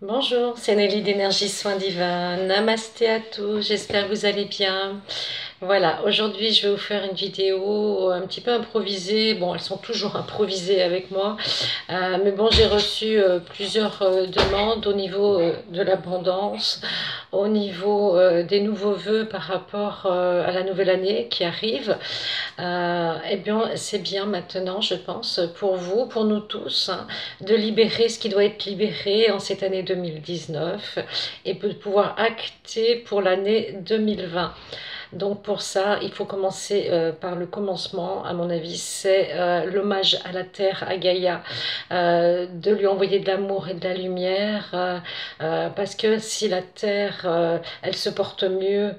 Bonjour, c'est Nelly d'Énergie Soins Divins. Namasté à tous, j'espère que vous allez bien. Voilà, aujourd'hui je vais vous faire une vidéo un petit peu improvisée. Bon, elles sont toujours improvisées avec moi, mais bon, j'ai reçu plusieurs demandes au niveau de l'abondance, au niveau des nouveaux vœux par rapport à la nouvelle année qui arrive. Eh bien, c'est bien maintenant, je pense, pour vous, pour nous tous, hein, de libérer ce qui doit être libéré en cette année 2019 et de pouvoir acter pour l'année 2020. Donc pour ça, il faut commencer par le commencement, à mon avis, c'est l'hommage à la terre, à Gaïa, de lui envoyer de l'amour et de la lumière, parce que si la terre, elle se porte mieux,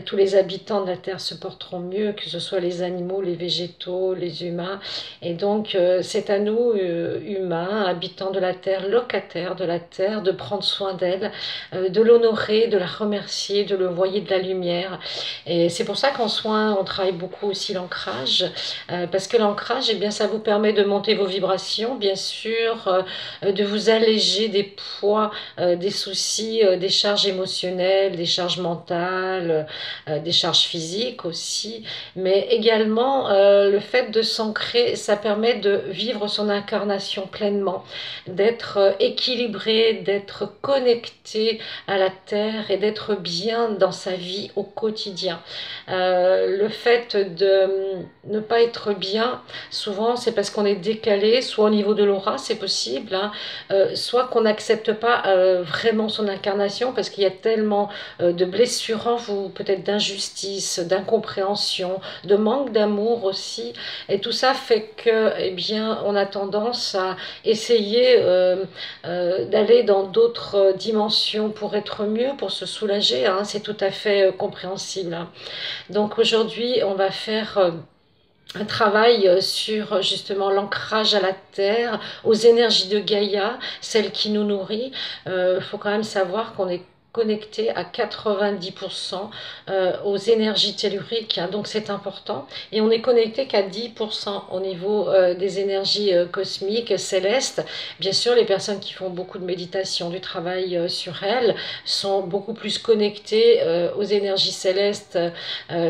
tous les habitants de la terre se porteront mieux, que ce soit les animaux, les végétaux, les humains. Et donc c'est à nous, humains, habitants de la terre, locataires de la terre, de prendre soin d'elle, de l'honorer, de la remercier, de lui envoyer de la lumière. Et c'est pour ça qu'en soins, on travaille beaucoup aussi l'ancrage, parce que l'ancrage, eh bien, ça vous permet de monter vos vibrations, bien sûr, de vous alléger des poids, des soucis, des charges émotionnelles, des charges mentales, des charges physiques aussi, mais également le fait de s'ancrer, ça permet de vivre son incarnation pleinement, d'être équilibré, d'être connecté à la terre et d'être bien dans sa vie au quotidien. Le fait de ne pas être bien, souvent c'est parce qu'on est décalé, soit au niveau de l'aura, c'est possible, hein, soit qu'on n'accepte pas vraiment son incarnation parce qu'il y a tellement de blessures en vous, peut-être d'injustice, d'incompréhension, de manque d'amour aussi, et tout ça fait que, eh bien, on a tendance à essayer d'aller dans d'autres dimensions pour être mieux, pour se soulager, hein, c'est tout à fait compréhensible, hein. Donc aujourd'hui, on va faire un travail sur justement l'ancrage à la terre, aux énergies de Gaïa, celle qui nous nourrit. Faut quand même savoir qu'on est connecté à 90% aux énergies telluriques, hein, donc c'est important. Et on est connecté qu'à 10% au niveau des énergies cosmiques, célestes. Bien sûr, les personnes qui font beaucoup de méditation, du travail sur elles, sont beaucoup plus connectées aux énergies célestes.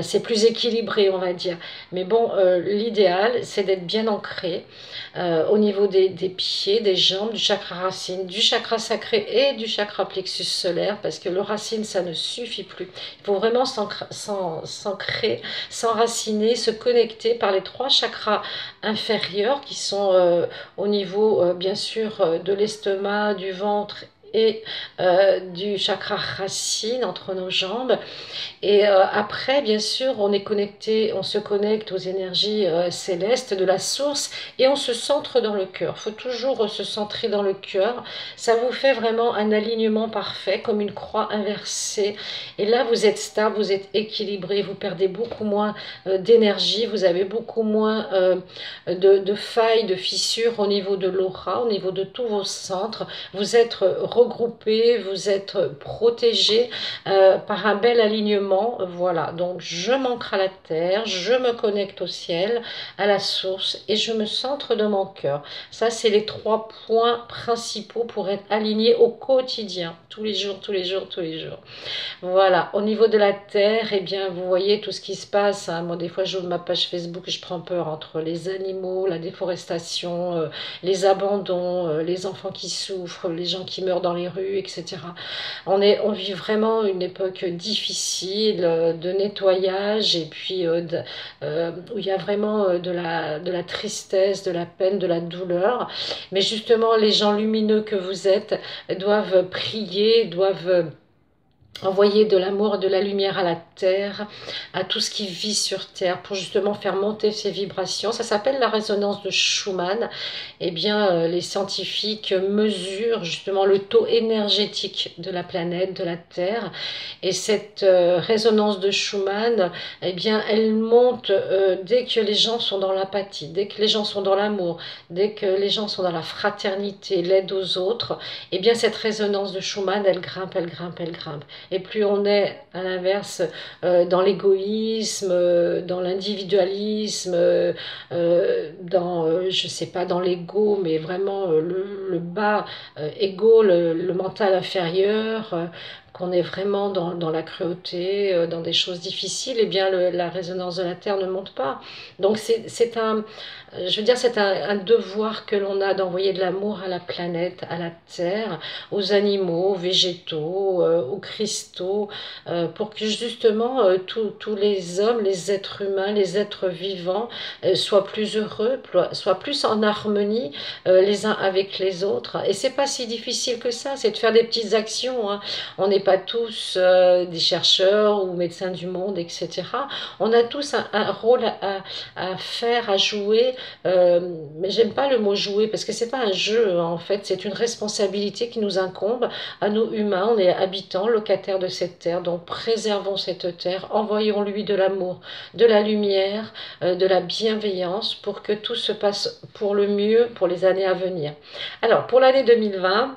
C'est plus équilibré, on va dire. Mais bon, l'idéal, c'est d'être bien ancré au niveau des pieds, des jambes, du chakra racine, du chakra sacré et du chakra plexus solaire, parce que le racine, ça ne suffit plus. Il faut vraiment s'ancrer, s'enraciner, se connecter par les trois chakras inférieurs qui sont au niveau, bien sûr, de l'estomac, du ventre et du chakra racine entre nos jambes. Et après, bien sûr, on est connecté, on se connecte aux énergies célestes de la source et on se centre dans le cœur. Il faut toujours se centrer dans le cœur. Ça vous fait vraiment un alignement parfait, comme une croix inversée. Et là, vous êtes stable, vous êtes équilibré, vous perdez beaucoup moins d'énergie, vous avez beaucoup moins de failles, de fissures au niveau de l'aura, au niveau de tous vos centres. Vous êtes regroupés, vous êtes protégés par un bel alignement. Voilà, donc je m'ancre à la terre, je me connecte au ciel, à la source et je me centre dans mon cœur. Ça, c'est les trois points principaux pour être aligné au quotidien, tous les jours, tous les jours, tous les jours. Voilà, au niveau de la terre, eh bien, vous voyez tout ce qui se passe, hein. Moi, des fois, j'ouvre ma page Facebook et je prends peur entre les animaux, la déforestation, les abandons, les enfants qui souffrent, les gens qui meurent dans les rues, etc. On vit vraiment une époque difficile de nettoyage et puis où il y a vraiment de la tristesse, de la peine, de la douleur. Mais justement, les gens lumineux que vous êtes doivent prier, doivent envoyer de l'amour et de la lumière à la terre, à tout ce qui vit sur terre, pour justement faire monter ces vibrations. Ça s'appelle la résonance de Schumann. Eh bien, les scientifiques mesurent justement le taux énergétique de la planète, de la Terre. Et cette résonance de Schumann, eh bien, elle monte dès que les gens sont dans l'apathie, dès que les gens sont dans l'amour, dès que les gens sont dans la fraternité, l'aide aux autres. Eh bien, cette résonance de Schumann, elle grimpe, elle grimpe, elle grimpe. et plus on est, à l'inverse, dans l'égoïsme, dans l'individualisme, je sais pas, dans l'ego, mais vraiment le bas ego, le mental inférieur, qu'on est vraiment dans la cruauté, dans des choses difficiles, eh bien la résonance de la Terre ne monte pas. Donc c'est je veux dire, c'est un devoir que l'on a d'envoyer de l'amour à la planète, à la Terre, aux animaux, aux végétaux, aux cristaux, pour que justement tous les hommes, les êtres humains, les êtres vivants soient plus heureux, soient plus en harmonie les uns avec les autres. Et c'est pas si difficile que ça, c'est de faire des petites actions, hein. On n'est pas tous des chercheurs ou médecins du monde, etc. On a tous un rôle à faire, à jouer, mais j'aime pas le mot jouer parce que c'est pas un jeu, hein, en fait, c'est une responsabilité qui nous incombe à nous humains. On est habitants, locataires de cette terre, donc préservons cette terre, envoyons-lui de l'amour, de la lumière, de la bienveillance pour que tout se passe pour le mieux pour les années à venir. Alors, pour l'année 2020,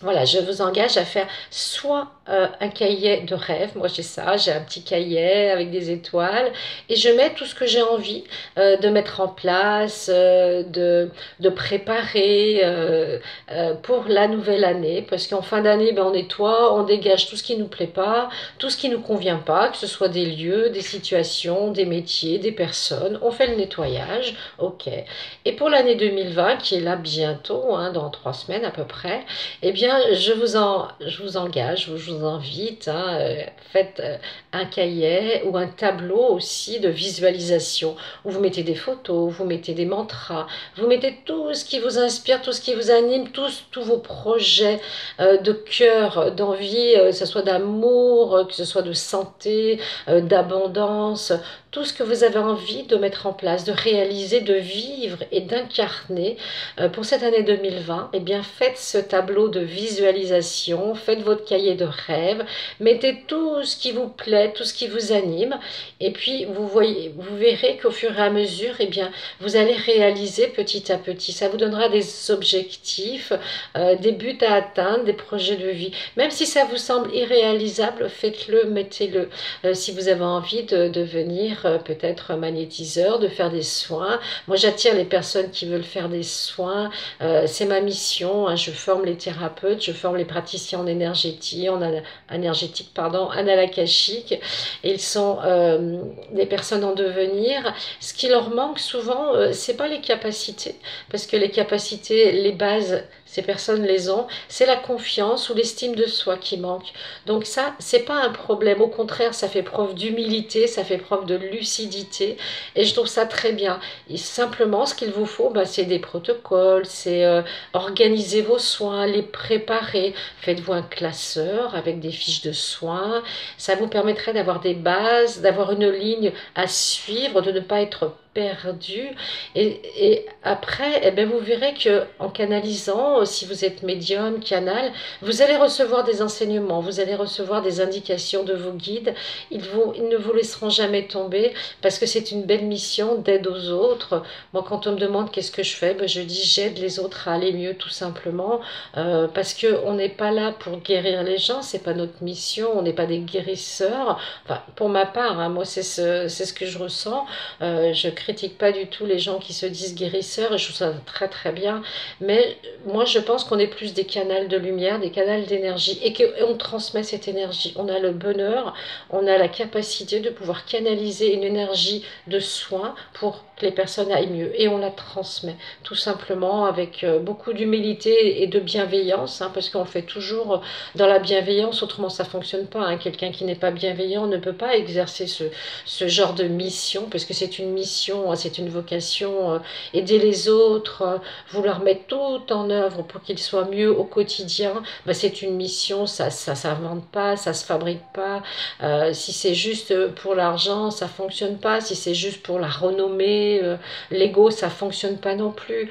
voilà, je vous engage à faire soit un cahier de rêve, moi j'ai ça, j'ai un petit cahier avec des étoiles, et je mets tout ce que j'ai envie de mettre en place, de préparer pour la nouvelle année, parce qu'en fin d'année, ben, on nettoie, on dégage tout ce qui ne nous plaît pas, tout ce qui ne nous convient pas, que ce soit des lieux, des situations, des métiers, des personnes, on fait le nettoyage, ok. Et pour l'année 2020, qui est là bientôt, hein, dans 3 semaines à peu près, eh bien, je vous engage, je vous invite, hein, faites un cahier ou un tableau aussi de visualisation où vous mettez des photos, vous mettez des mantras, vous mettez tout ce qui vous inspire, tout ce qui vous anime, tous vos projets de cœur, d'envie, que ce soit d'amour, que ce soit de santé, d'abondance, tout ce que vous avez envie de mettre en place, de réaliser, de vivre et d'incarner pour cette année 2020, eh bien faites ce tableau de visualisation, faites votre cahier de rêve, mettez tout ce qui vous plaît, tout ce qui vous anime, et puis vous verrez qu'au fur et à mesure, eh bien, vous allez réaliser petit à petit. Ça vous donnera des objectifs, des buts à atteindre, des projets de vie. Même si ça vous semble irréalisable, faites-le, mettez-le. Si vous avez envie de devenir peut-être magnétiseur, de faire des soins. Moi, j'attire les personnes qui veulent faire des soins. C'est ma mission, hein. Je forme les thérapeutes, je forme les praticiens en énergétique, analakashique. Ils sont des personnes en devenir. Ce qui leur manque souvent, c'est pas les capacités, parce que les capacités, les bases, ces personnes les ont, c'est la confiance ou l'estime de soi qui manque. Donc ça, c'est pas un problème. Au contraire, ça fait preuve d'humilité, ça fait preuve de lucidité, et je trouve ça très bien. Et simplement, ce qu'il vous faut, bah, c'est des protocoles, c'est organiser vos soins, les préparer. Faites-vous un classeur avec des fiches de soins. Ça vous permettrait d'avoir des bases, d'avoir une ligne à suivre, de ne pas être perdu, et après eh bien, vous verrez que en canalisant, si vous êtes médium, canal, vous allez recevoir des enseignements, vous allez recevoir des indications de vos guides. Ils ne vous laisseront jamais tomber, parce que c'est une belle mission d'aide aux autres. Moi, quand on me demande qu'est-ce que je fais, ben, je dis j'aide les autres à aller mieux, tout simplement, parce que on n'est pas là pour guérir les gens, c'est pas notre mission, on n'est pas des guérisseurs, enfin pour ma part, hein, moi c'est ce que je ressens. Je critique pas du tout les gens qui se disent guérisseurs, et je trouve ça très très bien, mais moi je pense qu'on est plus des canaux de lumière, des canaux d'énergie, et qu'on transmet cette énergie. On a le bonheur, on a la capacité de pouvoir canaliser une énergie de soin pour que les personnes aillent mieux, et on la transmet tout simplement avec beaucoup d'humilité et de bienveillance, hein, parce qu'on fait toujours dans la bienveillance, autrement ça fonctionne pas, hein. Quelqu'un qui n'est pas bienveillant ne peut pas exercer ce genre de mission, parce que c'est une mission, c'est une vocation, aider les autres, vouloir mettre tout en œuvre pour qu'ils soient mieux au quotidien, ben c'est une mission, ça s'invente pas, ça se fabrique pas. Si c'est juste pour l'argent, ça fonctionne pas. Si c'est juste pour la renommée, l'ego, ça fonctionne pas non plus.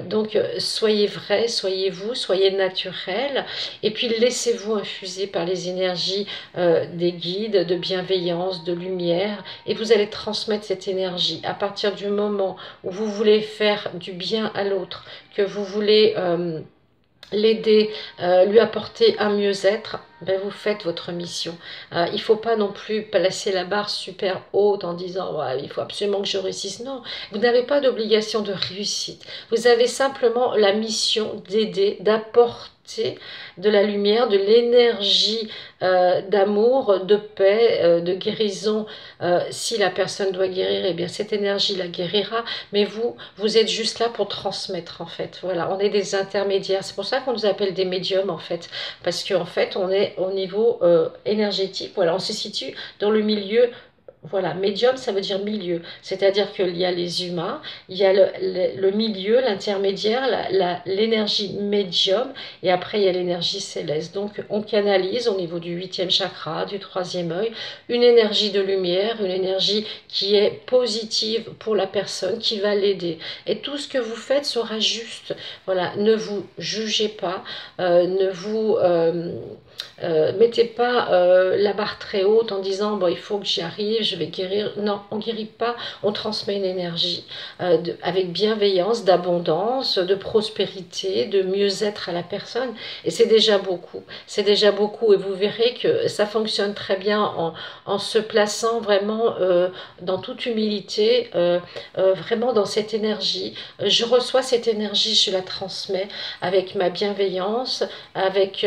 Donc soyez vrai, soyez vous, soyez naturel, et puis laissez-vous infuser par les énergies des guides, de bienveillance, de lumière, et vous allez transmettre cette énergie. À partir du moment où vous voulez faire du bien à l'autre, que vous voulez l'aider, lui apporter un mieux-être, ben vous faites votre mission. Il ne faut pas non plus placer la barre super haute en disant ouais, il faut absolument que je réussisse. Non, vous n'avez pas d'obligation de réussite. Vous avez simplement la mission d'aider, d'apporter de la lumière, de l'énergie d'amour, de paix, de guérison. Si la personne doit guérir, eh bien cette énergie la guérira. Mais vous, vous êtes juste là pour transmettre en fait. Voilà, on est des intermédiaires. C'est pour ça qu'on nous appelle des médiums en fait. Parce qu'en fait, on est au niveau énergétique. Voilà, on se situe dans le milieu. Voilà, médium, ça veut dire milieu. C'est-à-dire qu'il y a les humains, il y a le milieu, l'intermédiaire, l'énergie médium, et après il y a l'énergie céleste. Donc on canalise au niveau du 8e chakra, du 3e œil, une énergie de lumière, une énergie qui est positive pour la personne, qui va l'aider. Et tout ce que vous faites sera juste. Voilà, ne vous jugez pas, ne vous... mettez pas la barre très haute en disant bon il faut que j'y arrive, je vais guérir. Non, on guérit pas, on transmet une énergie avec bienveillance, d'abondance, de prospérité, de mieux-être à la personne. Et c'est déjà beaucoup. C'est déjà beaucoup. Et vous verrez que ça fonctionne très bien en se plaçant vraiment dans toute humilité, vraiment dans cette énergie. Je reçois cette énergie, je la transmets avec ma bienveillance, avec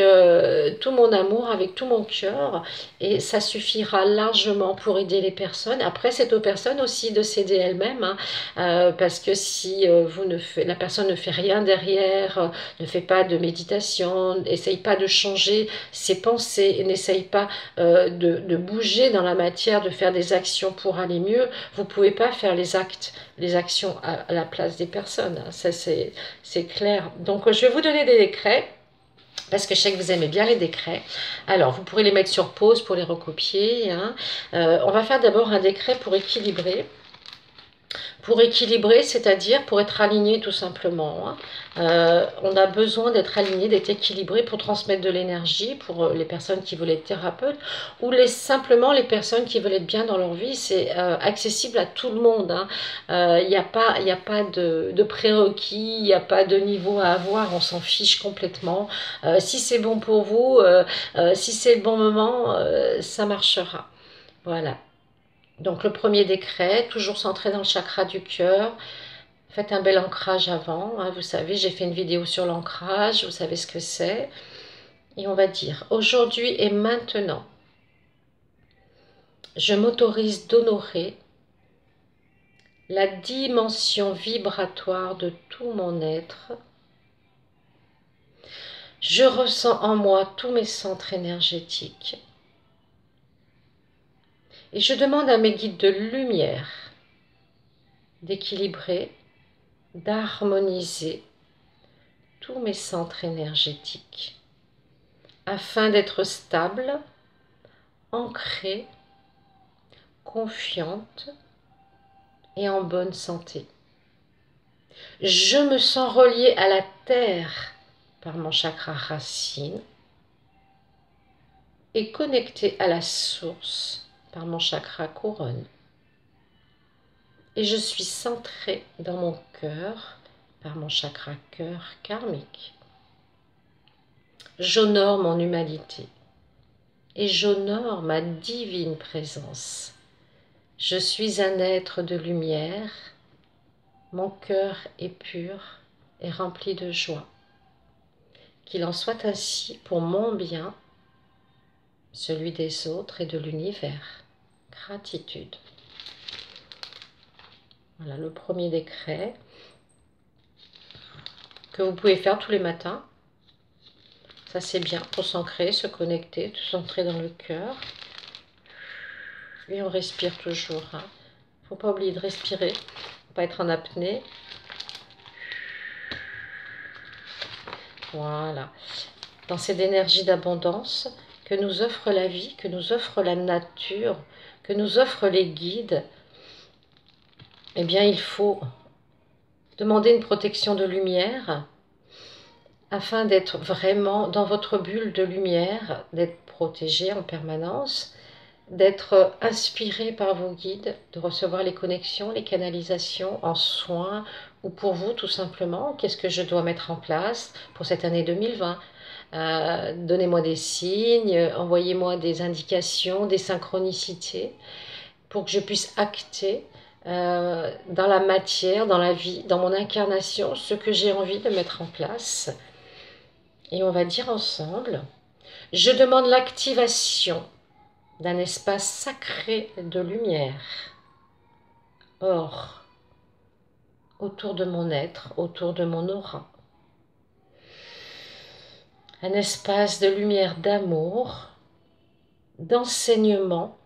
tout mon amour, avec tout mon cœur, et ça suffira largement pour aider les personnes. Après, c'est aux personnes aussi de s'aider elles-mêmes, hein, parce que si la personne ne fait rien derrière, ne fait pas de méditation, n'essaye pas de changer ses pensées, n'essaye pas de bouger dans la matière, de faire des actions pour aller mieux, vous ne pouvez pas faire les actes, les actions à la place des personnes. Ça, c'est clair. Donc, je vais vous donner des décrets, parce que je sais que vous aimez bien les décrets. Alors, vous pourrez les mettre sur pause pour les recopier, hein. On va faire d'abord un décret pour équilibrer. Pour équilibrer, c'est-à-dire pour être aligné tout simplement, hein. On a besoin d'être aligné, d'être équilibré pour transmettre de l'énergie pour les personnes qui veulent être thérapeutes ou simplement les personnes qui veulent être bien dans leur vie. C'est accessible à tout le monde, hein. Il n'y a pas de prérequis, il n'y a pas de niveau à avoir, on s'en fiche complètement. Si c'est bon pour vous, si c'est le bon moment, ça marchera. Voilà. Donc le premier décret, toujours centré dans le chakra du cœur. Faites un bel ancrage avant, hein, vous savez, j'ai fait une vidéo sur l'ancrage, vous savez ce que c'est. Et on va dire, aujourd'hui et maintenant, je m'autorise d'honorer la dimension vibratoire de tout mon être. Je ressens en moi tous mes centres énergétiques. Et je demande à mes guides de lumière d'équilibrer, d'harmoniser tous mes centres énergétiques afin d'être stable, ancrée, confiante et en bonne santé. Je me sens reliée à la terre par mon chakra racine et connectée à la source par mon chakra couronne. Et je suis centrée dans mon cœur par mon chakra cœur karmique. J'honore mon humanité et j'honore ma divine présence. Je suis un être de lumière, mon cœur est pur et rempli de joie. Qu'il en soit ainsi pour mon bien, celui des autres et de l'univers. Gratitude. Voilà le premier décret que vous pouvez faire tous les matins. Ça c'est bien pour s'ancrer, se connecter, se centrer dans le cœur. Et on respire toujours, hein. Faut pas oublier de respirer, faut pas être en apnée. Voilà. Dans cette énergie d'abondance que nous offre la vie, que nous offre la nature, que nous offrent les guides, eh bien il faut demander une protection de lumière afin d'être vraiment dans votre bulle de lumière, d'être protégé en permanence. d'être inspiré par vos guides, de recevoir les connexions, les canalisations en soins ou pour vous tout simplement. Qu'est-ce que je dois mettre en place pour cette année 2020? Donnez-moi des signes, envoyez-moi des indications, des synchronicités pour que je puisse acter dans la matière, dans la vie, dans mon incarnation, ce que j'ai envie de mettre en place. Et on va dire ensemble, je demande l'activation d'un espace sacré de lumière. Or, autour de mon être, autour de mon aura. Un espace de lumière d'amour, d'enseignement,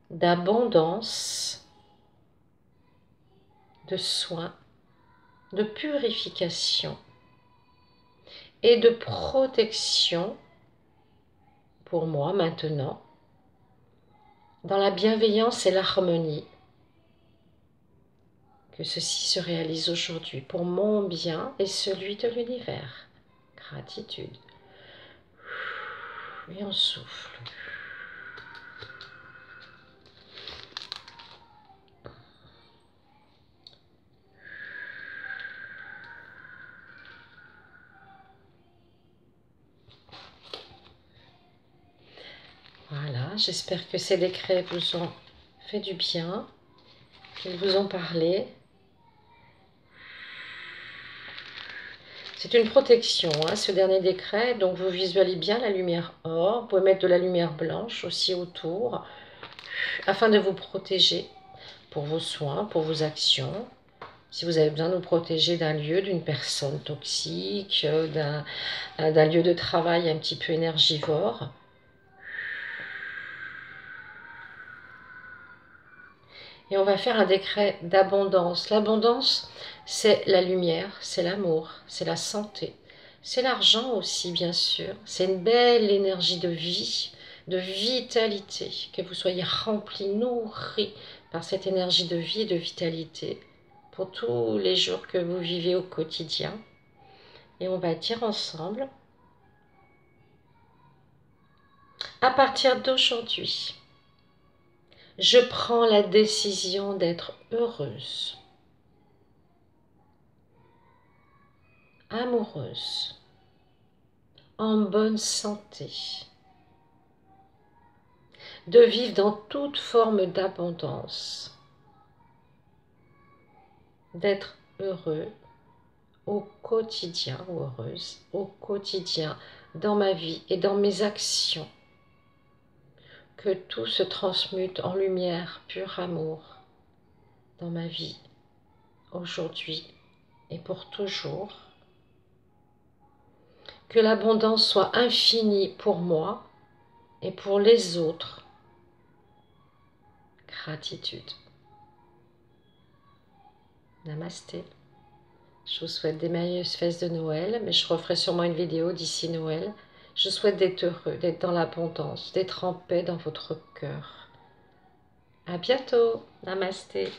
d'abondance, de soins, de purification et de protection pour moi maintenant, dans la bienveillance et l'harmonie. Que ceci se réalise aujourd'hui pour mon bien et celui de l'univers. Gratitude. Et on souffle. Voilà, j'espère que ces décrets vous ont fait du bien, qu'ils vous ont parlé. C'est une protection, hein, ce dernier décret, donc vous visualisez bien la lumière or. Vous pouvez mettre de la lumière blanche aussi autour, afin de vous protéger pour vos soins, pour vos actions. Si vous avez besoin de vous protéger d'un lieu, d'une personne toxique, d'un lieu de travail un petit peu énergivore. Et on va faire un décret d'abondance. L'abondance, c'est la lumière, c'est l'amour, c'est la santé. C'est l'argent aussi, bien sûr. C'est une belle énergie de vie, de vitalité. Que vous soyez rempli, nourri par cette énergie de vie et de vitalité pour tous les jours que vous vivez au quotidien. Et on va dire ensemble, à partir d'aujourd'hui, je prends la décision d'être heureuse, amoureuse, en bonne santé, de vivre dans toute forme d'abondance, d'être heureux au quotidien ou heureuse au quotidien dans ma vie et dans mes actions. Que tout se transmute en lumière, pur amour dans ma vie, aujourd'hui et pour toujours. Que l'abondance soit infinie pour moi et pour les autres. Gratitude. Namasté. Je vous souhaite des merveilleuses fêtes de Noël, mais je referai sûrement une vidéo d'ici Noël. Je souhaite d'être heureux, d'être dans l'abondance, d'être en paix dans votre cœur. À bientôt. Namasté.